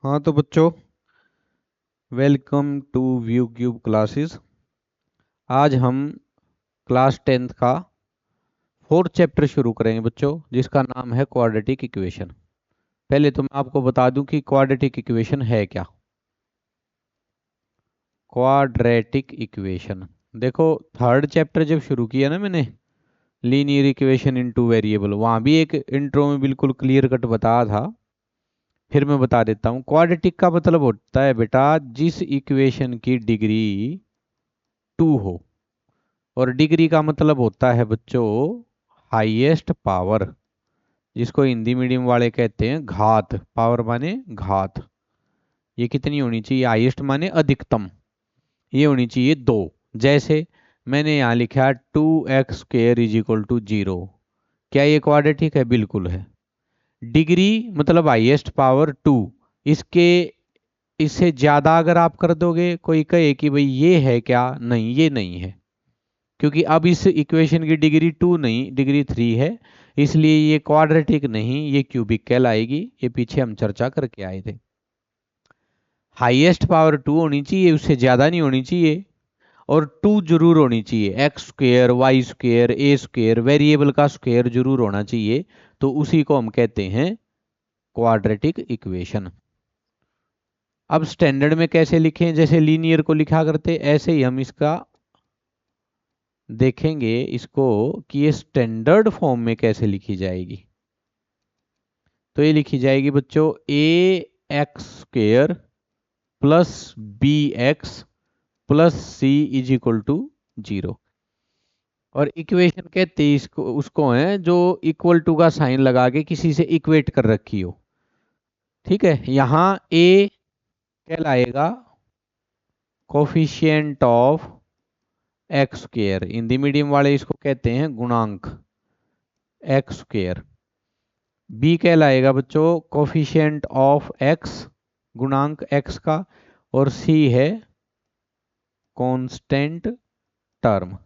हाँ तो बच्चों, welcome to View Cube classes. आज हम क्लास 10th का फोर्थ चैप्टर शुरू करेंगे बच्चों, जिसका नाम है क्वाड्रेटिक इक्वेशन। पहले तो मैं आपको बता दूं कि क्वाड्रेटिक इक्वेशन है क्या। क्वाड्रेटिक इक्वेशन, देखो, थर्ड चैप्टर जब शुरू किया ना मैंने, लीनियर इक्वेशन इनटू वेरिएबल, वहाँ भी एक इंट्रो में बिल्कुल क्लियर कट बताया था। फिर मैं बता देता हूँ। क्वाड्रेटिक का मतलब होता है बेटा, जिस इक्वेशन की डिग्री 2 हो। और डिग्री का मतलब होता है बच्चों हाईएस्ट पावर, जिसको हिंदी मीडियम वाले कहते हैं घात। पावर माने घात। ये कितनी होनी चाहिए? हाईएस्ट माने अधिकतम। ये होनी चाहिए 2। जैसे मैंने यहाँ लिखा 2x² इज इक्वल टू 0। क्या ये क्वाड्रेटिक है? बिल्कुल है। डिग्री मतलब हाईएस्ट पावर 2। इसके इससे ज्यादा अगर आप कर दोगे, कोई कहे कि भाई ये है क्या? नहीं, ये नहीं है, क्योंकि अब इस इक्वेशन की डिग्री 2 नहीं, डिग्री 3 है। इसलिए ये क्वाड्रेटिक नहीं, ये क्यूबिक कहलाएगी। ये पीछे हम चर्चा करके आए थे। हाईएस्ट पावर 2 होनी चाहिए, उससे ज्यादा नहीं होनी चाहिए। और 2 जरूर होनी चाहिए। x² y² a², वेरिएबल का स्क्वायर जरूर होना चाहिए। तो उसी को हम कहते हैं क्वाड्रेटिक इक्वेशन। अब स्टैंडर्ड में कैसे लिखें? जैसे लीनियर को लिखा करते, ऐसे ही हम इसका देखेंगे इसको कि ये स्टैंडर्ड फॉर्म में कैसे लिखी जाएगी। तो ये लिखी जाएगी बच्चों ax² plus bx plus c is equal to 0। और इक्वेशन कहते हैं इसको, उसको है जो इक्वल टू का साइन लगा के किसी से इक्वेट कर रखी हो। ठीक है, यहाँ a कहलाएगा coefficient of x²। Hindi medium वाले इसको कहते हैं गुणांक x²। बी कहलाएगा बच्चों कोफिशिएंट ऑफ x, गुणांक x का। और सी है कांस्टेंट टर्म,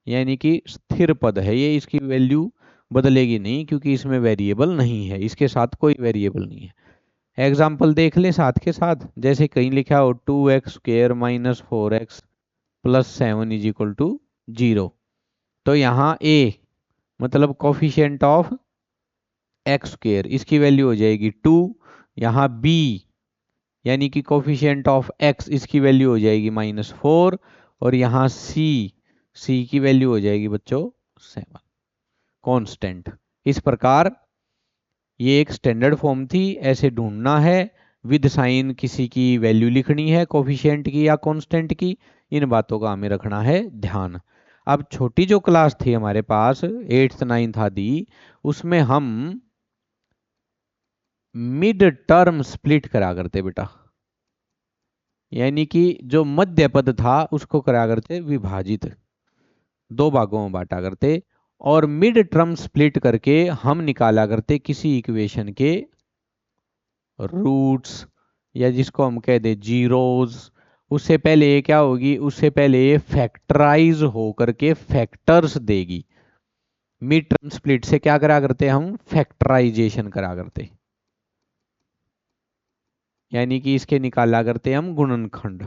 यानी कि स्थिर पद है ये। इसकी वैल्यू बदलेगी नहीं, क्योंकि इसमें वेरिएबल नहीं है, इसके साथ कोई वेरिएबल नहीं है। एग्जाम्पल देख लें साथ के साथ। जैसे कहीं लिखा हो 2x² minus 4x plus 7 is equal to 0। तो यहाँ a मतलब कोफिशिएंट ऑफ x², इसकी वैल्यू हो जाएगी 2। यहाँ b यानी कि कोफिशिएंट ऑफ x, इसकी वैल्यू हो जाएगी -4। और यहाँ c की वैल्यू हो जाएगी बच्चों 7, कांस्टेंट। इस प्रकार ये एक स्टैंडर्ड फॉर्म थी, ऐसे ढूंढना है। विद साइन किसी की वैल्यू लिखनी है, कोफिशिएंट की या कांस्टेंट की। इन बातों का हमें रखना है ध्यान। अब छोटी जो क्लास थी हमारे पास, 8th 9th आदि, उसमें हम मिड टर्म स्प्लिट करा करते बेटा। यानी कि जो मध्य पद था उसको करा करते विभाजित, 2 भागों में बांटा करते। और मिड टर्म स्प्लिट करके हम निकाला करते किसी इक्वेशन के रूट्स, या जिसको हम कह दे जीरोज। उससे पहले ये क्या होगी? उससे पहले ये फैक्टराइज हो करके फैक्टर्स देगी। मिड टर्म स्प्लिट से क्या करा करते? हम फैक्टराइजेशन करा करते, यानी कि इसके निकाला करते हम गुणनखंड।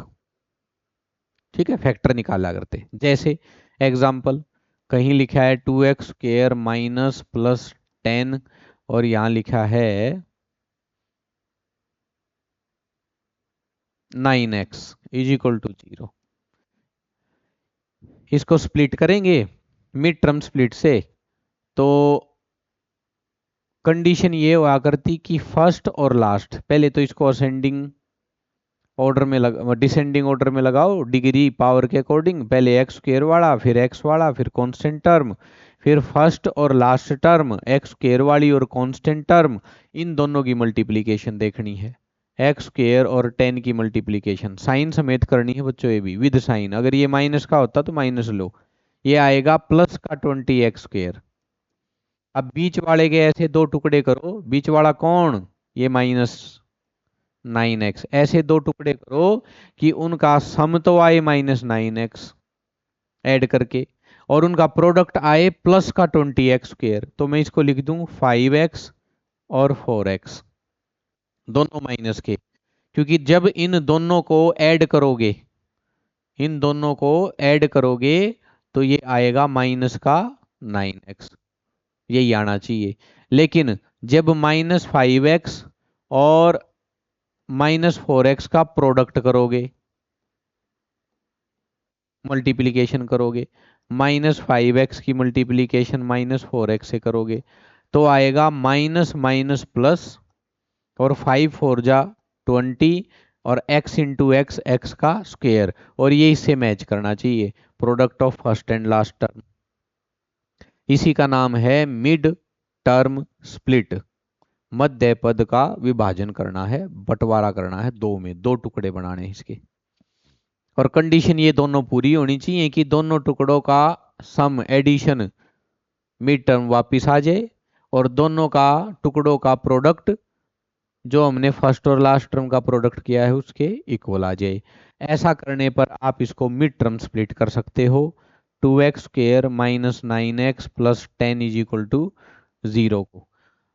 ठीक है, फैक्टर निकाला करते। जैसे एग्जाम्पल, कहीं लिखा है 2x² माइनस प्लस 10, और यहां लिखा है 9x इज इक्वल टू 0। इसको स्प्लिट करेंगे मिड टर्म स्प्लिट से, तो कंडीशन ये हुआ करती कि फर्स्ट और लास्ट, पहले तो इसको असेंडिंग ऑर्डर में डिसेंडिंग ऑर्डर में लगाओ, डिग्री पावर के अकॉर्डिंग। पहले x² वाला, फिर x वाला, फिर कांस्टेंट टर्म, फिर फर्स्ट और लास्ट टर्म x² वाली और कांस्टेंट टर्म, इन दोनों की मल्टीप्लीकेशन देखनी है। x² और 10 की मल्टीप्लीकेशन साइन समेत करनी है बच्चों, ये भी विद साइन। अगर ये माइनस का होता तो माइनस लो, ये आएगा प्लस का 20x²। अब बीच वाले के ऐसे 2 टुकड़े करो। बीच वाला कौन? ये -9x। ऐसे 2 टुकड़े करो कि उनका सम तो आए -9x ऐड करके, और उनका प्रोडक्ट आए प्लस का 20x²। तो मैं इसको लिख दूं 5x और 4x, दोनों माइनस के। क्योंकि जब इन दोनों को ऐड करोगे, इन दोनों को ऐड करोगे तो ये आएगा माइनस का 9x, यही आना चाहिए। लेकिन जब -5x और -4x का प्रोडक्ट करोगे, मल्टीप्लीकेशन करोगे, -5x की मल्टीप्लीकेशन -4x से करोगे तो आएगा माइनस माइनस प्लस, और 5 4 जा 20, और x इंटू एक्स एक्स का स्क्वेयर, और ये इससे मैच करना चाहिए, product of first and last term. इसी का नाम है मिड टर्म स्प्लिट। मध्य पद का विभाजन करना है, बंटवारा करना है, दो में दो टुकड़े बनाने हैं इसके। और कंडीशन ये दोनों पूरी होनी चाहिए कि दोनों टुकड़ों का सम एडिशन मिड टर्म वापिस आ जाए, और दोनों का टुकड़ों का प्रोडक्ट जो हमने फर्स्ट और लास्ट टर्म का प्रोडक्ट किया है उसके इक्वल आ जाए। ऐसा करने पर आप इसको मिड टर्म स्प्लिट कर सकते हो। 2x² minus 9x plus 10 is equal to 0 को।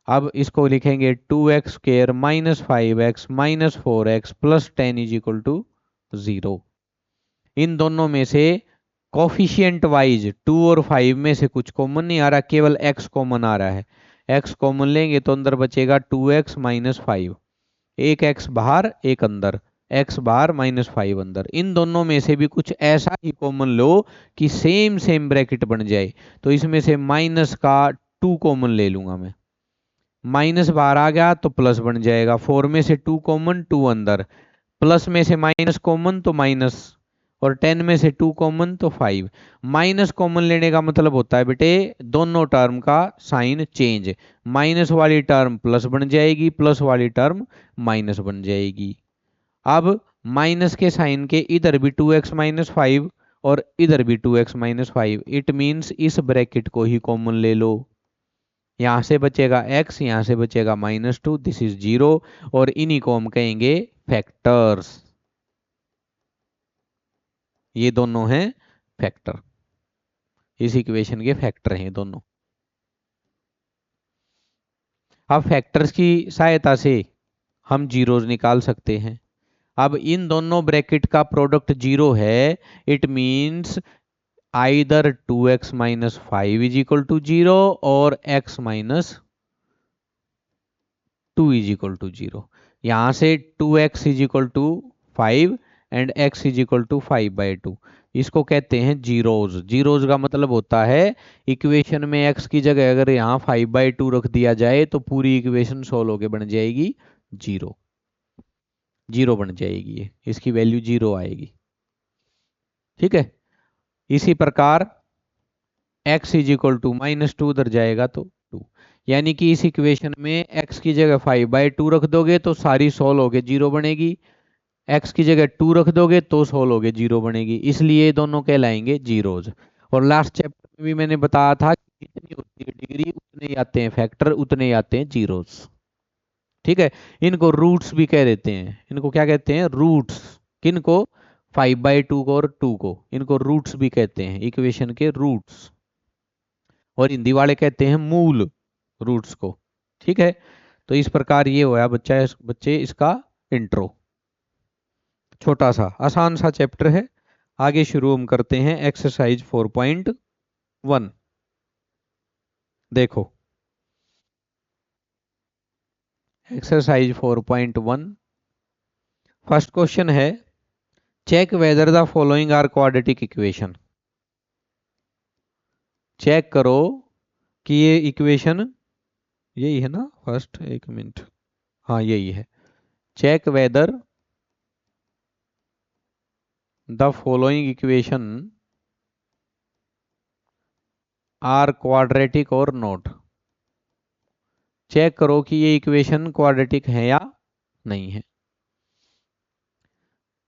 अब इसको लिखेंगे 2x² minus 5x minus 4x plus 10 is equal to 0। इन दोनों में से कोफिशिएंट वाइज 2 और 5 में से कुछ कॉमन नहीं आ रहा, केवल x कॉमन आ रहा है। x कॉमन लेंगे तो अंदर बचेगा 2x माइनस 5, एक x बाहर एक अंदर, x बाहर -5 अंदर। इन दोनों में से भी कुछ ऐसा ही कॉमन लो कि सेम सेम ब्रैकेट बन जाए। तो इसमें से माइनस का 2 कॉमन ले लूंगा मैं, माइनस बाहर आ गया तो प्लस बन जाएगा। 4 में से 2 कॉमन, 2 अंदर, प्लस में से माइनस कॉमन तो माइनस, और 10 में से 2 कॉमन तो 5। माइनस कॉमन लेने का मतलब होता है बेटे दोनों टर्म का साइन चेंज, माइनस वाली टर्म प्लस बन जाएगी, प्लस वाली टर्म माइनस बन जाएगी। अब माइनस के साइन के इधर भी 2x माइनस 5 और इधर भी 2x माइनस 5, इट मीन्स इस ब्रैकेट को ही कॉमन ले लो। यहां से बचेगा x, यहां से बचेगा -2, दिस इज 0, और इन्हीं को हम कहेंगे फैक्टर्स। ये दोनों हैं फैक्टर, इस इक्वेशन के फैक्टर हैं दोनों। अब फैक्टर्स की सहायता से हम जीरोज निकाल सकते हैं। अब इन दोनों ब्रैकेट का प्रोडक्ट 0 है, it means either 2x minus 5 is equal to 0 और x minus 2 is equal to 0। यहां से 2x is equal to 5 and x is equal to 5/2, इसको कहते हैं जीरोज। जीरोज का मतलब होता है इक्वेशन में x की जगह अगर यहाँ 5/2 रख दिया जाए तो पूरी इक्वेशन सोल्व होके बन जाएगी 0, 0 बन जाएगी, ये इसकी वैल्यू 0 आएगी। ठीक है, इसी प्रकार x इज इक्वल टू -2 उधर जाएगा तो 2, यानी कि इस इक्वेशन में x की जगह 5/2 रख दोगे तो सारी सोल्व होके 0 बनेगी, x की जगह 2 रख दोगे तो सोल्व होगे 0 बनेगी, इसलिए दोनों कहलाएंगे जीरोज। और लास्ट चैप्टर में भी मैंने बताया था कि जितनी होती है डिग्री उतने ही आते हैं फैक्टर, उतने ही आते हैं जीरोज। ठीक है, इनको रूट्स भी कह देते हैं, इनको क्या कहते हैं रूट्स। किनको? 5/2 को और 2 को, इनको रूट्स भी कहते हैं, इक्वेशन के रूट्स। और हिंदी वाले कहते हैं मूल, रूट्स को। ठीक है, तो इस प्रकार ये हुआ बच्चे इसका इंट्रो, छोटा सा आसान सा चैप्टर है। आगे शुरू हम करते हैं एक्सरसाइज 4.1। देखो एक्सरसाइज 4.1, फर्स्ट क्वेश्चन है check whether the following are quadratic equation. Check करो कि ये इक्वेशन यही है ना, फर्स्ट एक मिनट, हाँ यही है। Check whether the following equation are quadratic और नॉट। चेक करो कि ये इक्वेशन क्वाड्रेटिक है या नहीं है।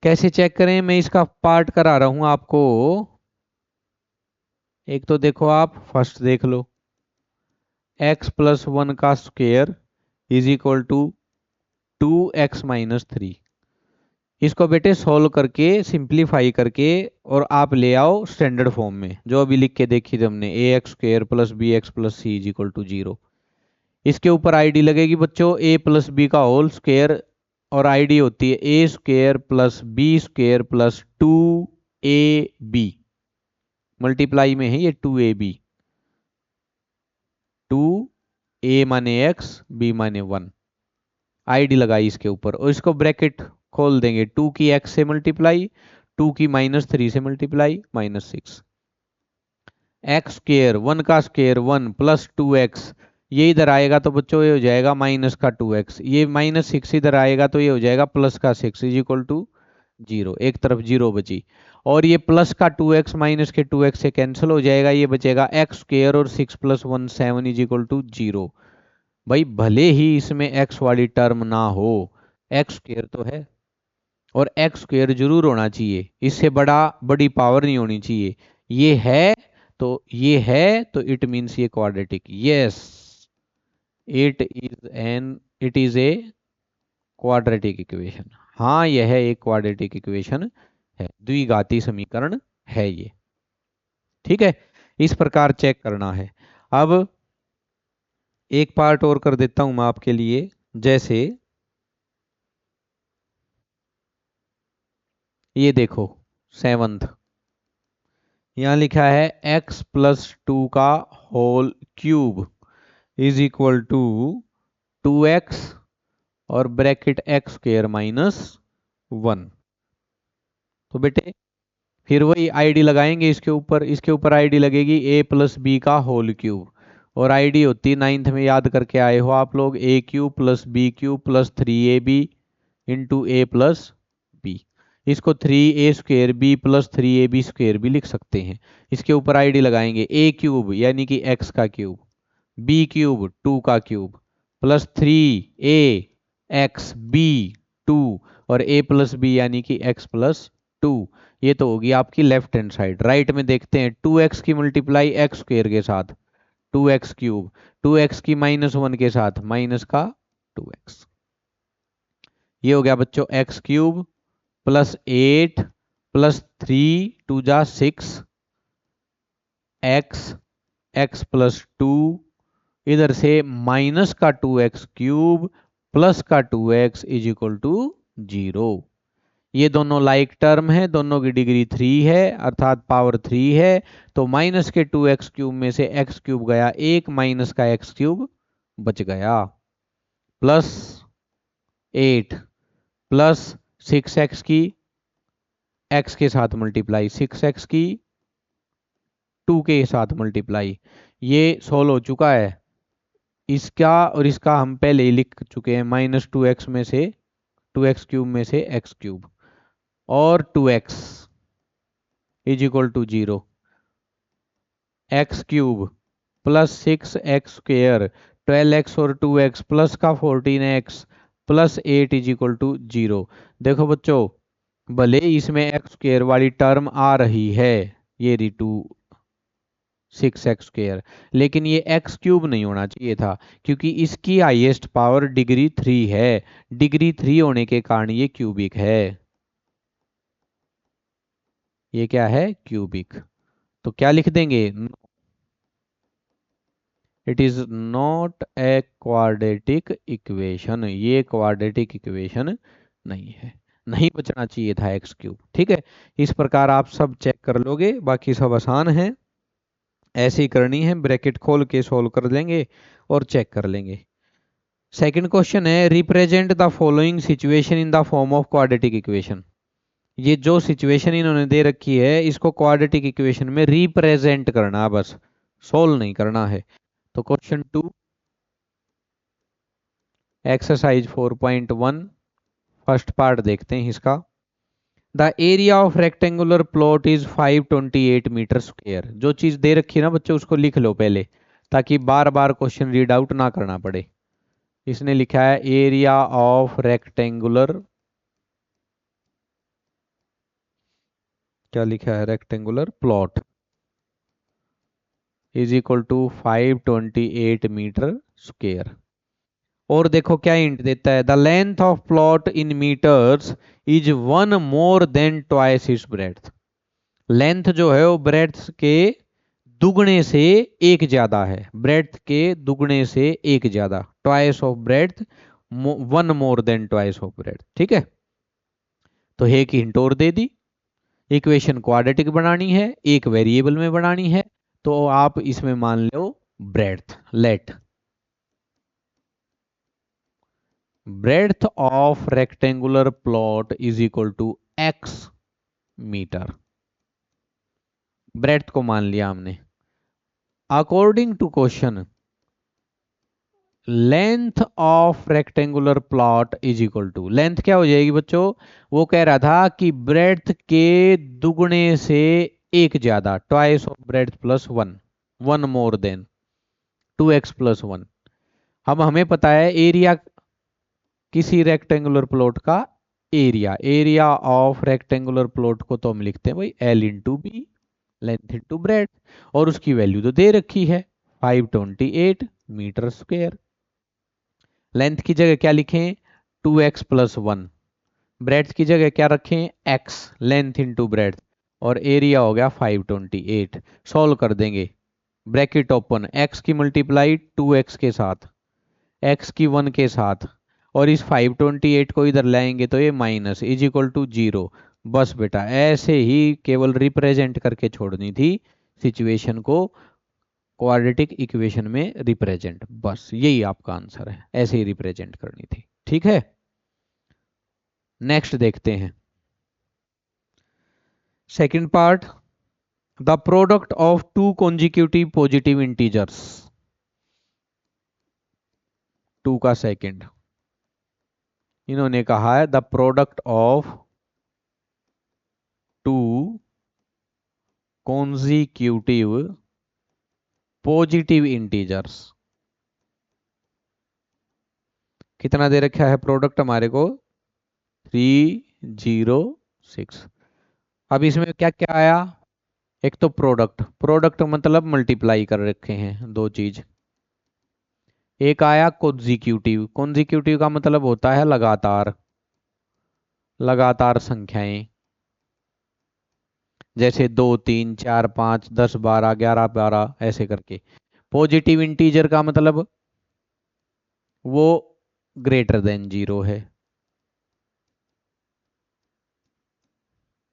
कैसे चेक करें, मैं इसका पार्ट करा रहा हूं आपको। एक तो देखो आप फर्स्ट देख लो, x+1 का square is equal to 2x minus 3। इसको बेटे सॉल्व करके सिंप्लीफाई करके और आप ले आओ स्टैंडर्ड फॉर्म में, जो अभी लिख के देखी थी हमने, ax² + bx + c = 0। इसके ऊपर आईडी लगेगी बच्चों a + b का होल स्क्वायर और आईडी होती है A square plus B square plus 2ab, multiply में है ये 2ab, 2a माने x, b माने 1, आईडी लगाई इसके ऊपर और इसको ब्रैकेट खोल देंगे, 2 की x से मल्टीप्लाई, 2 की -3 से मल्टीप्लाई, -6, एक्स स्क्वेयर 1 का स्क्वेयर 1 प्लस 2x, ये इधर आएगा तो बच्चों ये हो जाएगा माइनस का 2x, ये -6 इधर आएगा तो ये हो जाएगा प्लस का 6 इज इक्वल टू 0, एक तरफ 0 बची, और ये प्लस का 2x माइनस के 2x से कैंसिल हो जाएगा, ये बचेगा एक्स स्क्वेयर और 6 + 1 7 इज इक्वल टू 0। भाई भले ही इसमें x वाली टर्म ना हो, एक्स स्क्वेयर तो है और एक्स स्क्वेयर जरूर होना चाहिए, इससे बड़ी पावर नहीं होनी चाहिए, ये है तो इट मीन्स ये quadratic, yes it is a quadratic equation, हाँ यह एक क्वाड्रेटिक इक्वेशन है, द्विघाती समीकरण है ये, ठीक है, इस प्रकार चेक करना है। अब एक पार्ट और कर देता हूं मैं आपके लिए, जैसे ये देखो 7th, यहां लिखा है x + 2 का whole cube is equal to 2x और ब्रैकेट x स्क्वेयर -1। तो बेटे फिर वही आईडी लगाएंगे इसके ऊपर आईडी लगेगी a + b का होल क्यूब, और आईडी होती 9th में याद करके आए हो आप लोग, a³ + b³ + 3ab into a + b, इसको 3a² b + 3ab² भी लिख सकते हैं। इसके ऊपर आईडी लगाएंगे a³ यानी कि x का क्यूब, b³ 2 का cube plus 3a x b 2 और a + b यानी कि x + 2, ये तो होगी आपकी लेफ्ट हैंड साइड। राइट में देखते हैं 2x की मल्टीप्लाई x² के साथ 2x³, 2x की -1 के साथ माइनस का 2x, ये हो गया बच्चों x³ + 8 + 3 2 जा 6 x + 2, इधर से माइनस का 2x³ प्लस का 2x इज इक्वल टू 0। ये दोनों लाइक टर्म है, दोनों की डिग्री 3 है अर्थात पावर 3 है, तो माइनस के 2x³ में से x³ गया एक, माइनस का x³ बच गया, प्लस 8 प्लस 6x की x के साथ मल्टीप्लाई, 6x की 2 के साथ मल्टीप्लाई, ये सोल्व हो चुका है, इसका और इसका हम पहले ही लिख चुके हैं, -2x में से 2x³ में से x³ और 2x is equal to 0, x³ plus 6x² 12x और 2x प्लस का 14x plus 8 is equal to 0। देखो बच्चों भले इसमें x² वाली टर्म आ रही है, ये 6x², लेकिन ये x³ नहीं होना चाहिए था, क्योंकि इसकी हाईएस्ट पावर डिग्री 3 है, डिग्री 3 होने के कारण ये क्यूबिक है, ये क्या है क्यूबिक, तो क्या लिख देंगे, it is not a quadratic equation, ये क्वाड्रेटिक इक्वेशन नहीं है, नहीं बचना चाहिए था x³, ठीक है, इस प्रकार आप सब चेक कर लोगे, बाकी सब आसान है, ऐसे ही करनी है, ब्रैकेट खोल के सोल्व कर लेंगे और चेक कर लेंगे। सेकंड क्वेश्चन है represent the following situation in the form of quadratic equation, ये जो सिचुएशन इन्होंने दे रखी है इसको क्वाड्रेटिक इक्वेशन में रिप्रेजेंट करना, बस सोल्व नहीं करना है। तो क्वेश्चन 2 एक्सरसाइज 4.1 फर्स्ट पार्ट देखते हैं इसका, the area of rectangular plot is 528 metre square, जो चीज दे रखी है ना बच्चों उसको लिख लो पहले, ताकि बार बार क्वेश्चन रीड आउट ना करना पड़े। इसने लिखा है एरिया ऑफ रेक्टेंगुलर, क्या लिखा है, rectangular plot is equal to 528 metre square, और देखो क्या हिंट देता है, the length of plot in metres is 1 more than twice its breadth, length जो है वो ब्रेड्थ के दुगने से एक ज्यादा है, ब्रेड्थ के दुगने से एक ज्यादा, twice of breadth one more than twice of bread. ठीक है, तो एक हिंट और दे दी, इक्वेशन क्वाड्रेटिक बनानी है, एक वेरिएबल में बनानी है, तो आप इसमें मान लो breadth. Let breadth of rectangular plot is equal to X metre. Breadth को मान लिया हमने। According to question length of rectangular plot is equal to, length क्या हो जाएगी बच्चों, वो कह रहा था कि ब्रेड्थ के दुगने से एक ज्यादा, twice of breadth plus one, one more than 2x plus one. अब हमें पता है एरिया किसी रेक्टेंगुलर प्लॉट का, area, area of rectangular plot को तो हम लिखते हैं भाई L into B, length into breadth, और उसकी वैल्यू तो दे रखी है 528 मीटर स्क्वायर। लेंथ की जगह क्या लिखें, 2x प्लस वन, ब्रेड्थ की जगह क्या रखें, x, लेंथ इंटू ब्रेड्थ, और एरिया हो गया 528। सॉल्व कर देंगे, ब्रैकेट ओपन, x की मल्टीप्लाई 2x के साथ, x की 1 के साथ, और इस 528 को इधर लाएंगे तो ये माइनस इज इक्वल टू 0। बस बेटा ऐसे ही केवल रिप्रेजेंट करके छोड़नी थी सिचुएशन को, क्वाड्रेटिक इक्वेशन में रिप्रेजेंट, बस यही आपका आंसर है, ऐसे ही रिप्रेजेंट करनी थी। ठीक है, नेक्स्ट देखते हैं second part, the product of two consecutive positive integers, two का सेकंड, इन्होंने कहा है the product of two consecutive positive integers, कितना दे रखा है प्रोडक्ट हमारे को, 306। अब इसमें क्या क्या आया, एक तो प्रोडक्ट, प्रोडक्ट मतलब मल्टीप्लाई कर रखे हैं दो चीज, एक आया कॉन्जिक्यूटिव, कॉन्जिक्यूटिव का मतलब होता है लगातार, लगातार संख्याएं, जैसे 2 3 4 5 10 12 11 12 ऐसे करके। पॉजिटिव इंटीजर का मतलब वो ग्रेटर देन जीरो है,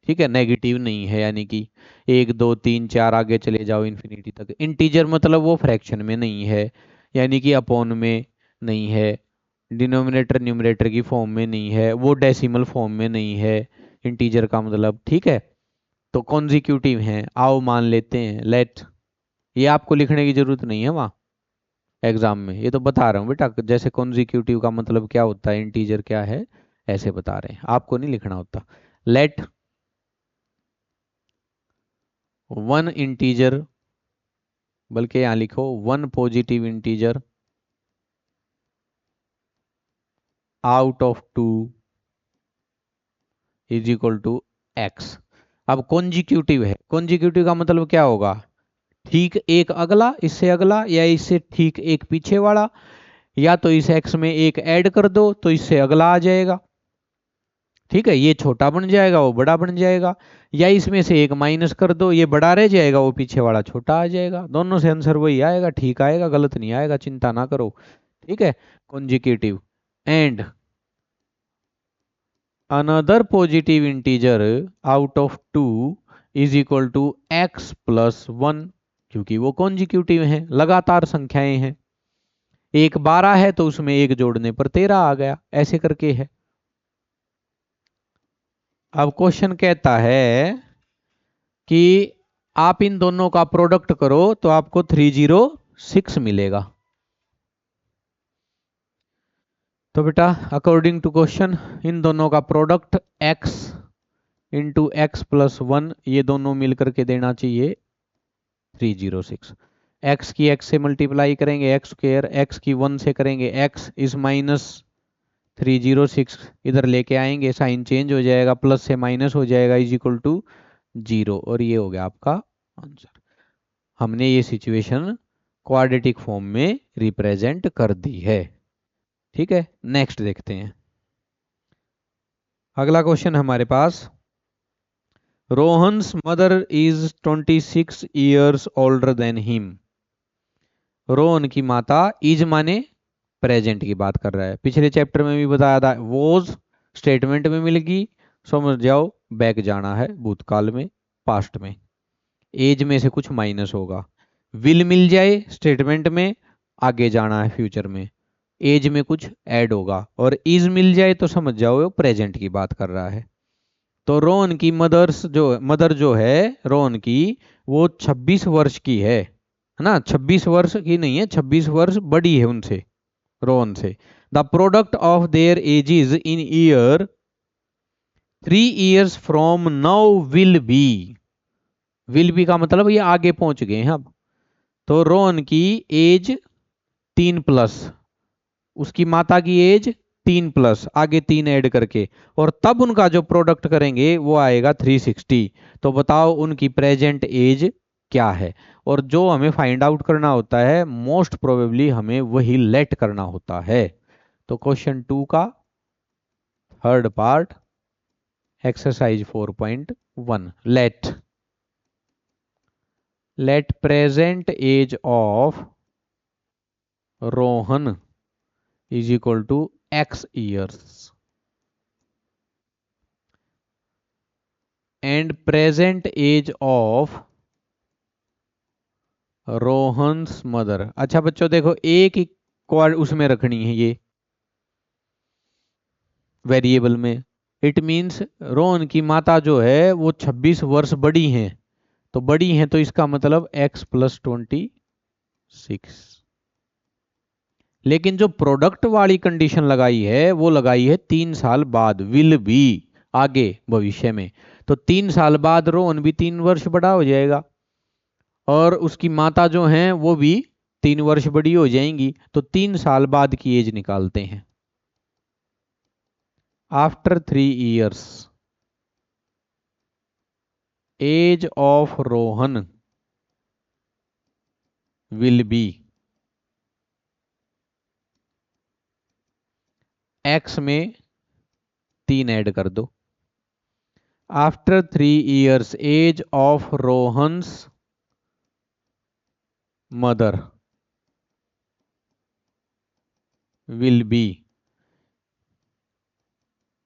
ठीक है, नेगेटिव नहीं है, यानी कि 1 2 3 4 आगे चले जाओ इन्फिनिटी तक। इंटीजर मतलब वो फ्रैक्शन में नहीं है, यानी कि अपॉन में नहीं है, डिनोमिनेटर न्यूमरेटर की फॉर्म में नहीं है, वो डेसिमल फॉर्म में नहीं है इंटीजर का मतलब। ठीक है, तो कॉन्जिक्यूटिव हैं, आओ मान लेते हैं, लेट, ये आपको लिखने की जरूरत नहीं है वहाँ एग्जाम में, ये तो बता रहा हूँ बेटा, जैसे कॉन्जिक्यूटिव का मतलब क्या होता है, इंटीजर क्या है, ऐसे बता रहे हैं, आपको नहीं लिखना होता। लेट वन इंटीजर, बल्कि यहां लिखो one positive integer out of two is equal to x. अब कॉन्जिक्यूटिव है, कॉन्जिक्यूटिव का मतलब क्या होगा, ठीक एक अगला, इससे अगला, या इससे ठीक एक पीछे वाला, या तो इस एक्स में एक ऐड कर दो तो इससे अगला आ जाएगा, ठीक है, ये छोटा बन जाएगा वो बड़ा बन जाएगा, या इसमें से एक माइनस कर दो, ये बड़ा रह जाएगा वो पीछे वाला छोटा आ जाएगा, दोनों से आंसर वही आएगा, ठीक आएगा, गलत नहीं आएगा, चिंता ना करो। ठीक है, consecutive and another positive integer out of two is equal to x plus one, क्योंकि वो कॉन्जिक्यूटिव हैं, लगातार संख्याएं हैं, एक 12 है तो उसमें एक जोड़ने पर 13 आ गया, ऐसे करके है। अब क्वेश्चन कहता है कि आप इन दोनों का प्रोडक्ट करो तो आपको 306 मिलेगा। तो बेटा अकॉर्डिंग टू क्वेश्चन इन दोनों का product x into x plus one, ये दोनों मिलकर के देना चाहिए 306। x की x से मल्टीप्लाई करेंगे एक्स स्क्वायर, x की 1 से करेंगे x, इस माइनस 306 इधर लेके आएंगे, साइन चेंज हो जाएगा, प्लस से माइनस हो जाएगा, इज इक्वल टू 0, और ये हो गया आपका आंसर। हमने ये सिचुएशन क्वाड्रेटिक फॉर्म में रिप्रेजेंट कर दी है। ठीक है, नेक्स्ट देखते हैं अगला क्वेश्चन हमारे पास, Rohan's mother is 26 years older than him. Rohan की माता, इज माने प्रेजेंट की बात कर रहा है। पिछले चैप्टर में भी बताया था, वॉज स्टेटमेंट में मिल गई, समझ जाओ बैक जाना है भूतकाल में, पास्ट में, एज में से कुछ माइनस होगा। विल मिल जाए स्टेटमेंट में, आगे जाना है फ्यूचर में, एज में कुछ ऐड होगा। और इज मिल जाए तो समझ जाओ वो प्रेजेंट की बात कर रहा है। तो रोहन की मदर जो है रोहन की, वो 26 वर्ष की है ना, 26 वर्ष की नहीं है, 26 वर्ष बड़ी है उनसे, रोहन से। The product of their edges in year 3 years from now will be का मतलब ये आगे पहुंच गए हैं अब। तो रोहन की एज 3+, उसकी माता की एज 3+, आगे 3 ऐड करके, और तब उनका जो प्रोडक्ट करेंगे वो आएगा 360। तो बताओ उनकी प्रेजेंट एज क्या है। और जो हमें फाइंड आउट करना होता है मोस्ट प्रोबेबली हमें वही लेट करना होता है। तो क्वेश्चन 2 का third part, exercise 4.1, let present age of Rohan is equal to x years and present age of Rohan's mother. अच्छा बच्चों देखो, एक ही उसमें रखनी है ये वेरिएबल में। इट मींस रोहन की माता जो है वो 26 वर्ष बड़ी हैं, तो बड़ी हैं तो इसका मतलब x+26। लेकिन जो प्रोडक्ट वाली कंडीशन लगाई है वो लगाई है 3 साल बाद, विल बी आगे भविष्य में। तो 3 साल बाद रोहन भी 3 वर्ष बड़ा हो जाएगा, और उसकी माता जो हैं वो भी 3 वर्ष बड़ी हो जाएंगी। तो 3 साल बाद की एज निकालते हैं। After 3 years age of Rohan will be, x में 3 ऐड कर दो। After 3 years age of Rohan's mother will be,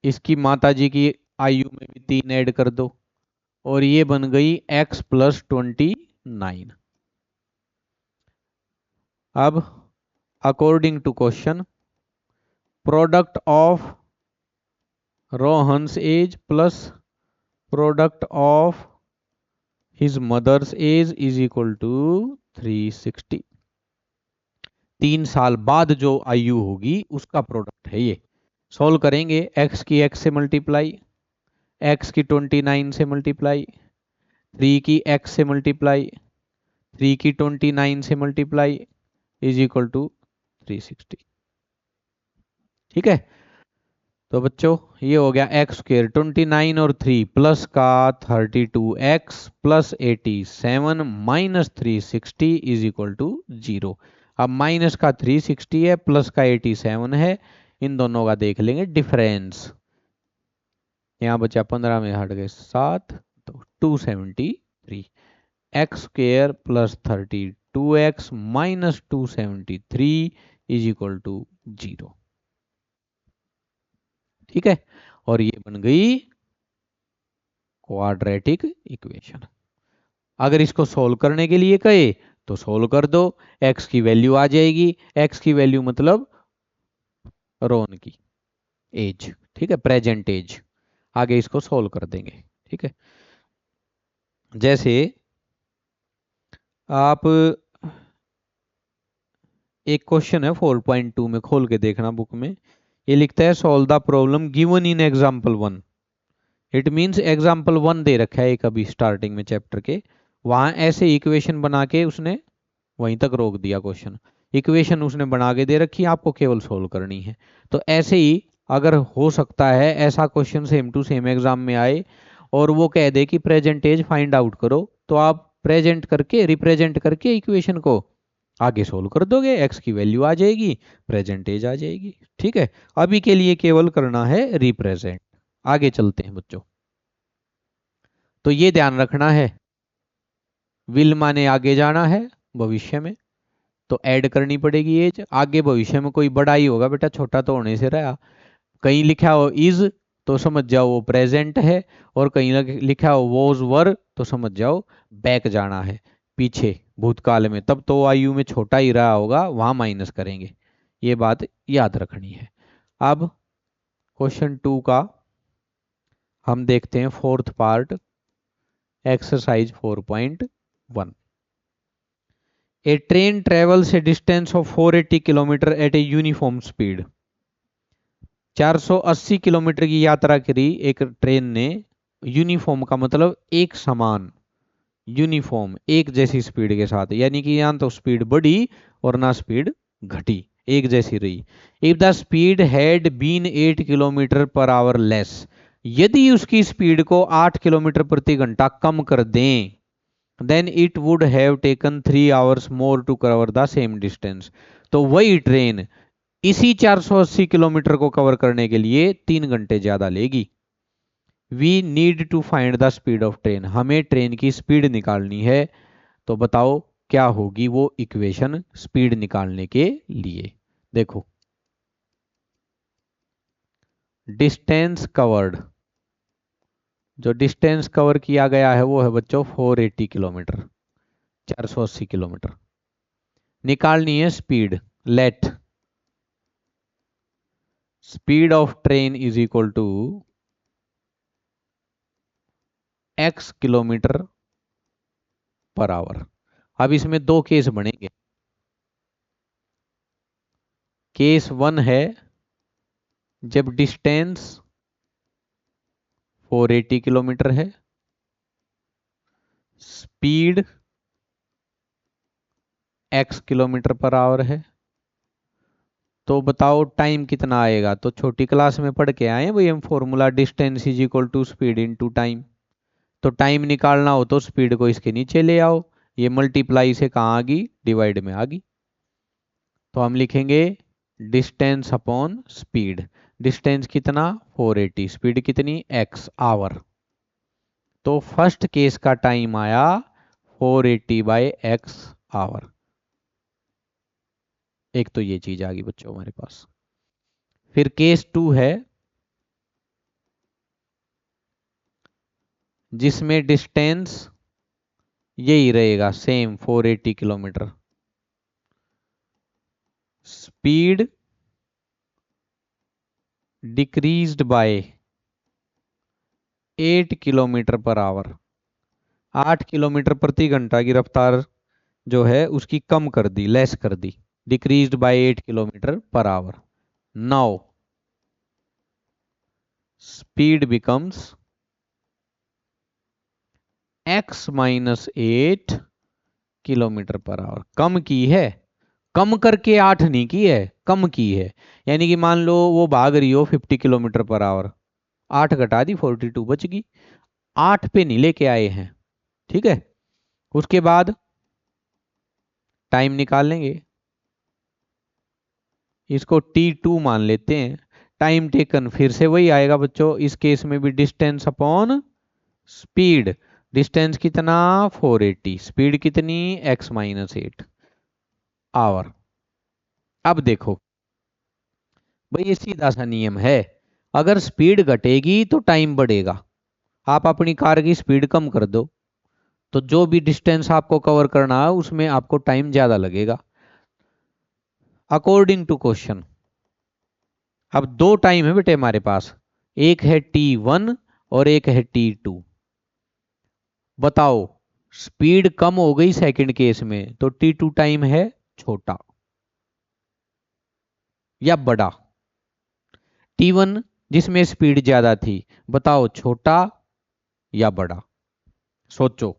इसकी माताजी की आयु में भी 3 ऐड कर दो, और ये बन गई x+29। अब according to question, product of Rohan's age plus product of his mother's age is equal to 360। 3 साल बाद जो आयु होगी उसका प्रोडक्ट है ये। सॉल्व करेंगे, x की x से मल्टीप्लाई, x की 29 से मल्टीप्लाई, 3 की x से मल्टीप्लाई, 3 की 29 से मल्टीप्लाई इज इक्वल टू 360। ठीक है, तो बच्चों ये हो गया x² 29 और 3 प्लस का 32x plus 87 minus 360 is equal to 0। अब माइनस का 360 है, प्लस का 87 है, इन दोनों का देख लेंगे डिफरेंस। यहाँ बचा 15 में हट गए 7, तो 273। x² plus 32x minus 273 is equal to 0। ठीक है, और ये बन गई क्वाड्रेटिक इक्वेशन। अगर इसको सोल्व करने के लिए कहे तो सोल्व कर दो, x की वैल्यू आ जाएगी, x की वैल्यू मतलब रोहन की एज, ठीक है, प्रेजेंट एज। आगे इसको सोल्व कर देंगे। ठीक है, जैसे आप एक क्वेश्चन है 4.2 में, खोल के देखना बुक में, ये लिखता है solve the problem given in example 1। It means example 1 दे रखा है एक अभी स्टार्टिंग में चैप्टर के, वहां ऐसे इक्वेशन बना के उसने वहीं तक रोक दिया क्वेश्चन। इक्वेशन उसने बना के दे रखी है, आपको केवल सोल्व करनी है। तो ऐसे ही अगर हो सकता है ऐसा question same to same exam में आए और वो कह दे कि प्रेजेंट एज फाइंड आउट करो, तो आप प्रेजेंट करके रिप्रेजेंट करके इक्वेशन को आगे सोल्व कर दोगे, एक्स की वैल्यू आ जाएगी, प्रेजेंट एज आ जाएगी। ठीक है, अभी के लिए केवल करना है रिप्रेजेंट। आगे चलते हैं बच्चों। तो ये ध्यान रखना है, विल माने आगे जाना है भविष्य में, तो ऐड करनी पड़ेगी एज। आगे भविष्य में कोई बड़ा ही होगा बेटा, छोटा तो होने से रहा। कहीं लिखा हो इज तो समझ जाओ वो प्रेजेंट है, और कहीं लिखा हो वॉज वर तो समझ जाओ बैक जाना है, पीछे भूतकाल में, तब तो आयु में छोटा ही रहा होगा, वहां माइनस करेंगे। ये बात याद रखनी है। अब क्वेश्चन 2 का हम देखते हैं fourth part, exercise 4.1। A train travels a distance of 480 kilometre at a uniform speed. 480 kilometre की यात्रा करी एक ट्रेन ने, यूनिफॉर्म का मतलब एक समान, यूनिफॉर्म एक जैसी स्पीड के साथ, यानी कि यहाँ तो स्पीड बढ़ी और ना स्पीड घटी, एक जैसी रही। If the speed had been 8 kilometre per hour less, यदि उसकी स्पीड को 8 किलोमीटर प्रति घंटा कम कर दें, then it would have taken 3 hours more to cover the same distance. तो वही ट्रेन इसी 480 किलोमीटर को कवर करने के लिए 3 घंटे ज्यादा लेगी। We need to find the speed of train, हमें ट्रेन की स्पीड निकालनी है। तो बताओ क्या होगी वो इक्वेशन स्पीड निकालने के लिए। देखो, डिस्टेंस कवर्ड, जो डिस्टेंस कवर किया गया है वो है बच्चों 480 किलोमीटर, 480 किलोमीटर। निकालनी है speed. Let speed of train is equal to x kilometre per hour. अब इसमें दो केस बनेंगे। केस 1 है जब डिस्टेंस 480 किलोमीटर है, speed x kilometre per hour है, तो बताओ टाइम कितना आएगा। तो छोटी क्लास में पढ़ के आए भाई हम formula, distance is equal to speed into time. तो टाइम निकालना हो तो स्पीड को इसके नीचे ले आओ, ये मल्टीप्लाई से कहाँ आ गई, डिवाइड में आ गई। तो हम लिखेंगे डिस्टेंस अपॉन स्पीड। डिस्टेंस कितना 480, स्पीड कितनी x आवर। तो फर्स्ट केस का टाइम आया 480 बाई x आवर। एक तो ये चीज आ गई बच्चों हमारे पास। फिर केस 2 है जिसमें डिस्टेंस यही रहेगा same 480 kilometre, speed decreased by 8 kilometre per our. 8 kilometre प्रति घंटा की रफ्तार जो है उसकी कम कर दी, लेस कर दी, decreased by 8 kilometre per hour. Now speed becomes x minus 8 kilometre per hour. कम की है, कम करके 8 नहीं की है, कम की है। यानी कि मान लो वो भाग रही हो 50 किलोमीटर पर आवर, 8 घटा दी 42 बच गई, 8 पे नहीं लेके आए हैं। ठीक है, उसके बाद टाइम निकाल लेंगे, इसको T2 मान लेते हैं। टाइम टेकन फिर से वही आएगा बच्चों, इस केस में भी डिस्टेंस अपॉन स्पीड। डिस्टेंस कितना 480, स्पीड कितनी x माइनस 8 आवर। अब देखो भाई ये सीधा सा नियम है, अगर स्पीड घटेगी तो टाइम बढ़ेगा। आप अपनी कार की स्पीड कम कर दो तो जो भी डिस्टेंस आपको कवर करना है उसमें आपको टाइम ज्यादा लगेगा। अकॉर्डिंग टू क्वेश्चन, अब दो टाइम है बेटे हमारे पास, एक है T1 और एक है T2। बताओ स्पीड कम हो गई सेकंड केस में तो T2 टाइम है छोटा या बड़ा, T1 जिसमें स्पीड ज्यादा थी बताओ छोटा या बड़ा। सोचो,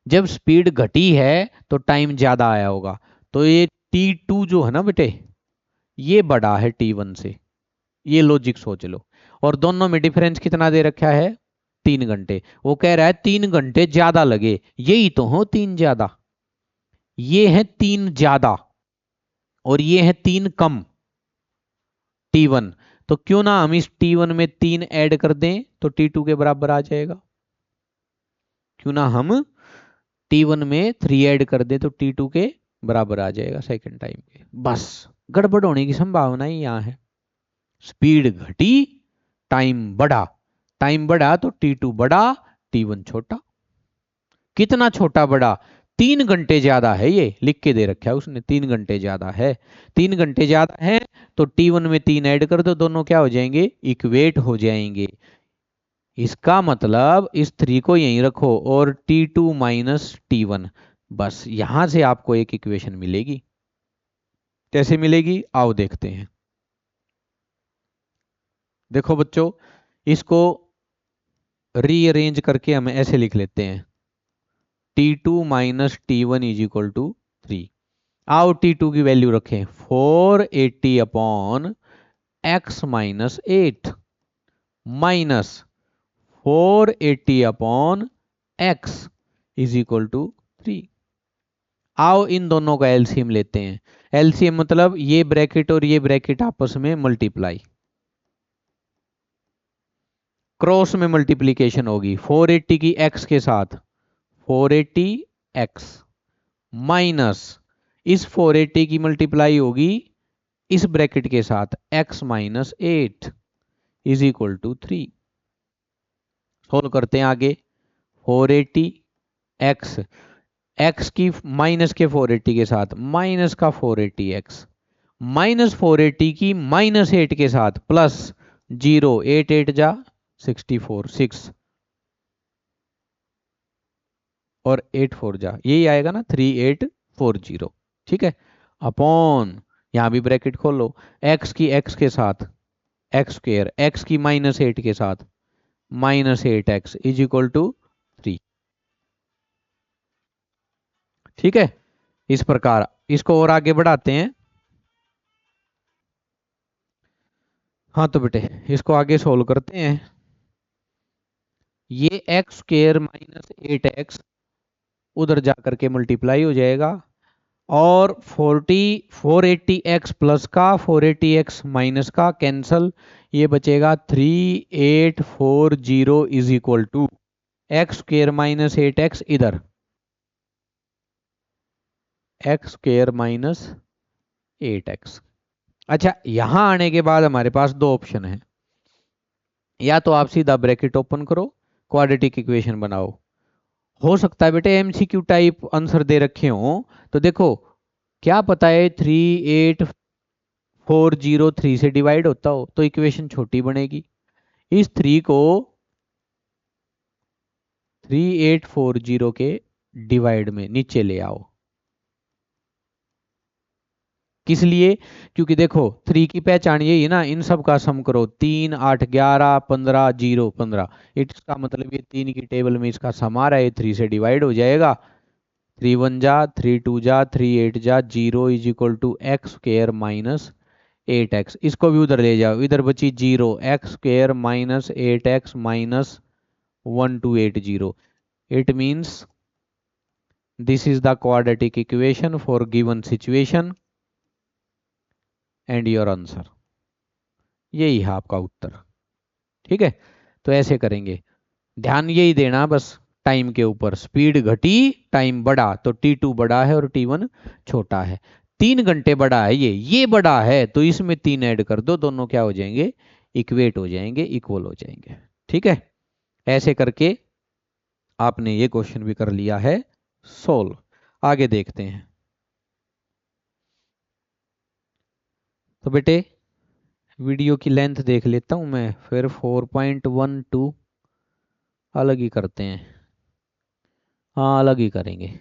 जब स्पीड घटी है तो टाइम ज्यादा आया होगा, तो ये T2 जो है ना बेटे ये बड़ा है T1 से, ये लॉजिक सोच लो। और दोनों में डिफरेंस कितना दे रखा है 3 घंटे। वो कह रहा है 3 घंटे ज्यादा लगे, यही तो हो 3 ज्यादा, ये है 3 ज्यादा और ये है 3 कम T1। तो क्यों ना हम इस T1 में 3 ऐड कर दें तो T2 के बराबर आ जाएगा। क्यों ना हम T1 में 3 ऐड कर दें तो T2 के बराबर आ जाएगा सेकंड टाइम के। बस गड़बड़ होने की संभावना ही यहाँ है। स्पीड घटी, टाइम बढ़ा तो T2 बड़ा, T1 छोटा। कितना छोटा बड़ा? 3 घंटे ज्यादा है, ये लिख के दे रखा है उसने, 3 घंटे ज्यादा है। 3 घंटे ज्यादा है तो T1 में 3 ऐड कर दो, दोनों क्या हो जाएंगे? इक्वेट हो जाएंगे। इसका मतलब इस 3 को यहीं रखो और T2 माइनस T1, बस यहां से आपको एक इक्वेशन मिलेगी। कैसे मिलेगी आओ देखते हैं। देखो बच्चों, इसको रीअरेंज करके हम ऐसे लिख लेते हैं, T2 minus T1 is equal to 3। आओ T2 की वैल्यू रखें 480 upon x minus 8 minus 480 upon x is equal to 3। आओ इन दोनों का एलसीएम लेते हैं। एलसीएम मतलब ये ब्रैकेट और ये ब्रैकेट आपस में मल्टीप्लाई, क्रॉस में मल्टीप्लीकेशन होगी 480 की x के साथ 480x माइनस इस 480 की मल्टीप्लाई होगी इस ब्रैकेट के साथ x minus 8 is equal to 3। Solve करते हैं आगे। 480 x, x की माइनस के 480 के साथ माइनस का 480x माइनस 480 की माइनस 8 के साथ प्लस 0, 8 8 जा 64 6 और 8 4 जा, यही आएगा ना 3840। ठीक है, अपॉन यहां भी ब्रैकेट खोलो, x की x के साथ एक्स स्क्र, x की माइनस 8 के साथ minus 8x is equal to 3। ठीक है, इस प्रकार इसको और आगे बढ़ाते हैं। हाँ तो बेटे इसको आगे सोल्व करते हैं। ये एक्स स्क्र माइनस 8x उधर जा करके मल्टीप्लाई हो जाएगा और 480x प्लस का 480x माइनस का कैंसल, ये बचेगा 3840 is equal to x square minus 8x इधर एक्स स्क्र माइनस 8x। अच्छा यहां आने के बाद हमारे पास दो ऑप्शन है, या तो आप सीधा ब्रैकेट ओपन करो क्वाड्रेटिक इक्वेशन बनाओ, हो सकता है बेटे एमसीक्यू टाइप आंसर दे रखे हो, तो देखो क्या पता है 38403 से डिवाइड होता हो तो इक्वेशन छोटी बनेगी। इस 3 को 3840 के डिवाइड में नीचे ले आओ। किस लिए? क्योंकि देखो 3 की पहचान यही है ना, इन सब का सम करो, 3 8 11 15 0 15, इसका मतलब ये 3 की टेबल में इसका सम आ रहा है, 3 से डिवाइड हो जाएगा, 3 1 जा 3 2 जा 3 8 जा 0 is equal to x square minus 8x। इसको भी उधर ले जाओ, इधर बची 0, x square minus 8x minus 1280। It means this is the quadratic equation for given situation and your answer, यही है आपका उत्तर। ठीक है, तो ऐसे करेंगे, ध्यान यही देना बस टाइम के ऊपर, स्पीड घटी टाइम बढ़ा तो T2 बड़ा है और T1 छोटा है। 3 घंटे बड़ा है, ये बड़ा है तो इसमें 3 ऐड कर दो, दोनों क्या हो जाएंगे? इक्वेट हो जाएंगे, इक्वल हो जाएंगे। ठीक है, ऐसे करके आपने ये क्वेश्चन भी कर लिया है सोल्व। आगे देखते हैं। तो बेटे वीडियो की लेंथ देख लेता हूं मैं, फिर 4.12 अलग ही करते हैं। हाँ अलग ही करेंगे।